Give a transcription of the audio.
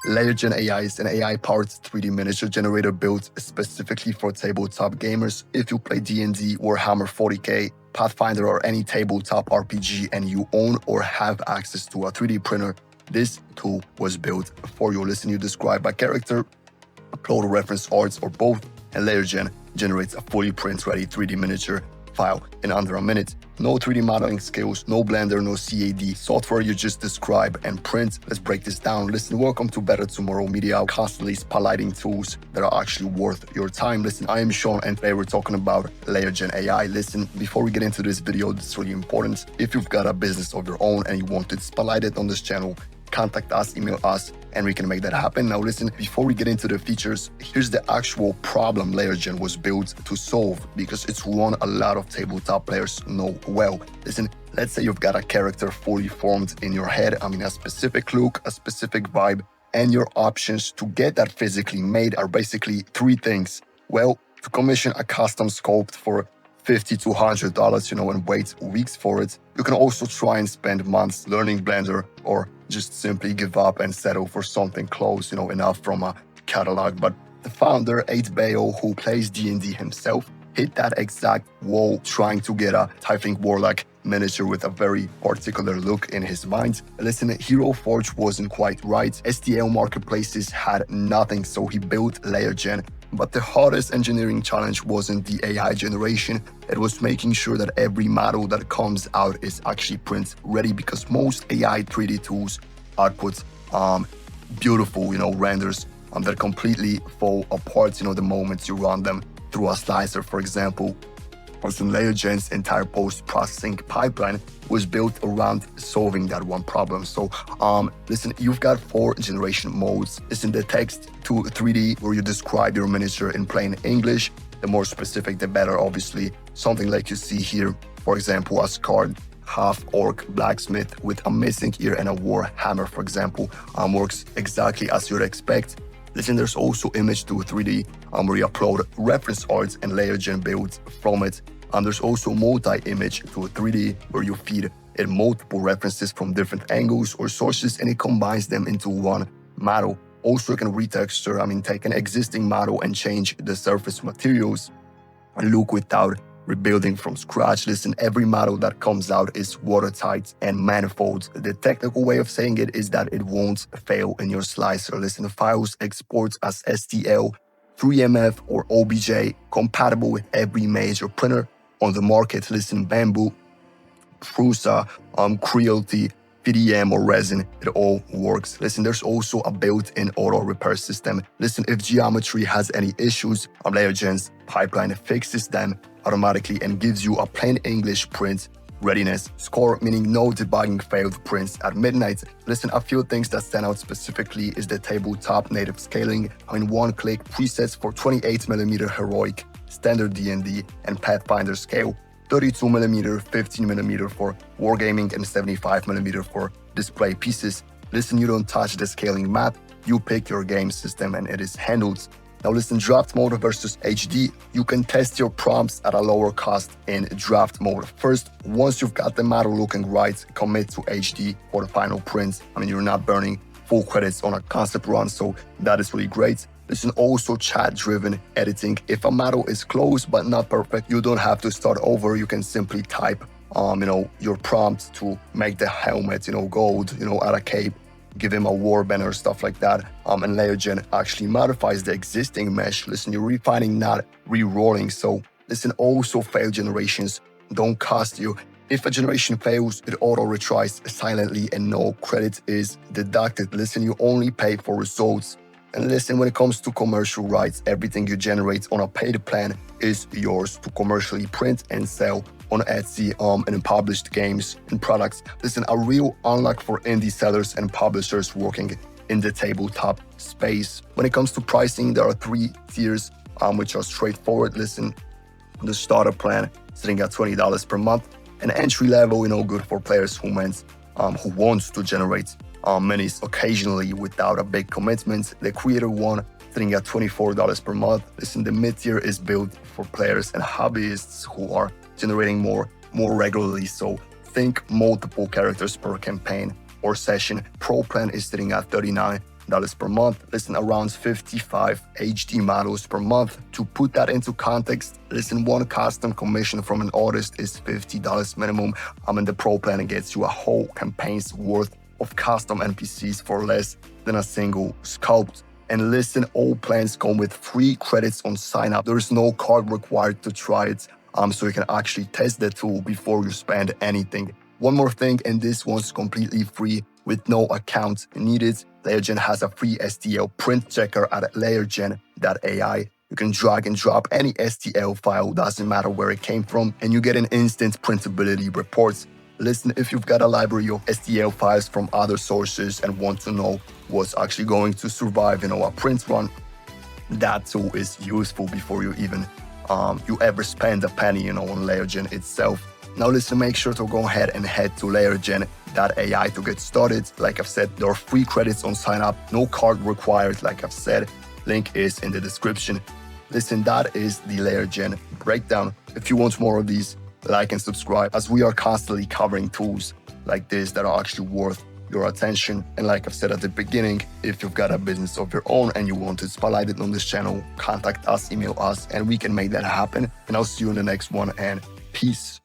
LayerGen AI is an AI-powered 3D miniature generator built specifically for tabletop gamers. If you play D&D, Warhammer 40k, Pathfinder, or any tabletop RPG and you own or have access to a 3D printer, this tool was built for you. Listen, you describe a character, upload a reference arts or both, and LayerGen generates a fully print-ready 3D miniature file in under a minute. No 3D modeling skills, no Blender, no CAD software, you just describe and print. Let's break this down. Listen, welcome to Better Tomorrow Media, constantly spotlighting tools that are actually worth your time. Listen, I am Sean and today we're talking about LayerGen AI. Listen, before we get into this video, this is really important. If you've got a business of your own and you want it spotlighted on this channel, contact us, email us, and we can make that happen. Now listen, before we get into the features, here's the actual problem LayerGen was built to solve, because it's one a lot of tabletop players know well. Listen, let's say you've got a character fully formed in your head, a specific look, a specific vibe, and your options to get that physically made are basically three things. Well, to commission a custom sculpt for $50 to $100, and wait weeks for it. You can also try and spend months learning Blender, or just simply give up and settle for something close, enough from a catalog. But the founder, 8bayo, who plays D&D himself, hit that exact wall trying to get a Tiefling Warlock miniature with a very particular look in his mind. Listen, Hero Forge wasn't quite right. STL marketplaces had nothing, so he built LayerGen. But the hardest engineering challenge wasn't the AI generation, it was making sure that every model that comes out is actually print ready, because most AI 3D tools output beautiful, renders that completely fall apart, the moment you run them through a slicer, for example. Listen, LayerGen's entire post-processing pipeline was built around solving that one problem. So, listen, you've got 4 generation modes. Listen, the text to 3D, where you describe your miniature in plain English. The more specific, the better, obviously. Something like you see here, for example, a scarred half-orc blacksmith with a missing ear and a Warhammer, for example, works exactly as you'd expect. Listen, there's also image to 3D, where you upload reference arts and LayerGen builds from it. There's also multi-image to 3D, where you feed it multiple references from different angles or sources, and it combines them into one model. Also, you can retexture, take an existing model and change the surface materials and look without rebuilding from scratch. Listen, every model that comes out is watertight and manifold. The technical way of saying it is that it won't fail in your slicer. Listen, the files export as STL, 3MF, or OBJ, compatible with every major printer on the market. Listen, Bambu, Prusa, Creality, PDM, or resin, it all works. Listen, there's also a built-in auto repair system. Listen, if geometry has any issues, LayerGen's pipeline fixes them automatically and gives you a plain English print readiness score, meaning no debugging failed prints at midnight. Listen, a few things that stand out specifically is the tabletop native scaling. One-click presets for 28mm heroic, standard D&D, and Pathfinder scale. 32mm, 15mm for wargaming, and 75mm for display pieces. Listen, you don't touch the scaling map, you pick your game system and it is handled. Now listen, draft mode versus HD. You can test your prompts at a lower cost in draft mode. First, once you've got the model looking right, commit to HD for the final print. You're not burning full credits on a concept run, so that is really great. Listen, also chat-driven editing. If a model is close but not perfect, you don't have to start over. You can simply type, your prompt to make the helmet, gold, add a cape, give him a warband or stuff like that. And LayerGen actually modifies the existing mesh. Listen, you're refining, not re-rolling. So listen, also failed generations don't cost you. If a generation fails, it auto-retries silently and no credit is deducted. Listen, you only pay for results. And listen, when it comes to commercial rights, everything you generate on a paid plan is yours to commercially print and sell on Etsy and in published games and products. Listen, a real unlock for indie sellers and publishers working in the tabletop space. When it comes to pricing, there are 3 tiers, which are straightforward. Listen, the starter plan sitting at $20 per month, and entry level, good for players who want to generate minis occasionally without a big commitment. The creator one sitting at $24 per month. Listen, the mid-tier is built for players and hobbyists who are generating more regularly. So think multiple characters per campaign or session. Pro plan is sitting at $39 $10 per month. Listen, around 55 HD models per month. To put that into context, listen, one custom commission from an artist is $50 minimum. The pro plan gets you a whole campaign's worth of custom NPCs for less than a single sculpt. And listen, all plans come with free credits on sign up. There is no card required to try it, so you can actually test the tool before you spend anything. One more thing, and this one's completely free with no account needed. LayerGen has a free STL print checker at LayerGen.ai. You can drag and drop any STL file, doesn't matter where it came from, and you get an instant printability report. Listen, if you've got a library of STL files from other sources and want to know what's actually going to survive, a print run, that tool is useful before you even you ever spend a penny, on LayerGen itself. Now listen, make sure to go ahead and head to LayerGen.ai to get started. Like I've said, there are free credits on sign up, no card required, like I've said. Link is in the description. Listen, that is the LayerGen breakdown. If you want more of these, like and subscribe, as we are constantly covering tools like this that are actually worth your attention. And like I've said at the beginning, if you've got a business of your own and you want it spotlighted on this channel, contact us, email us, and we can make that happen. And I'll see you in the next one, and peace.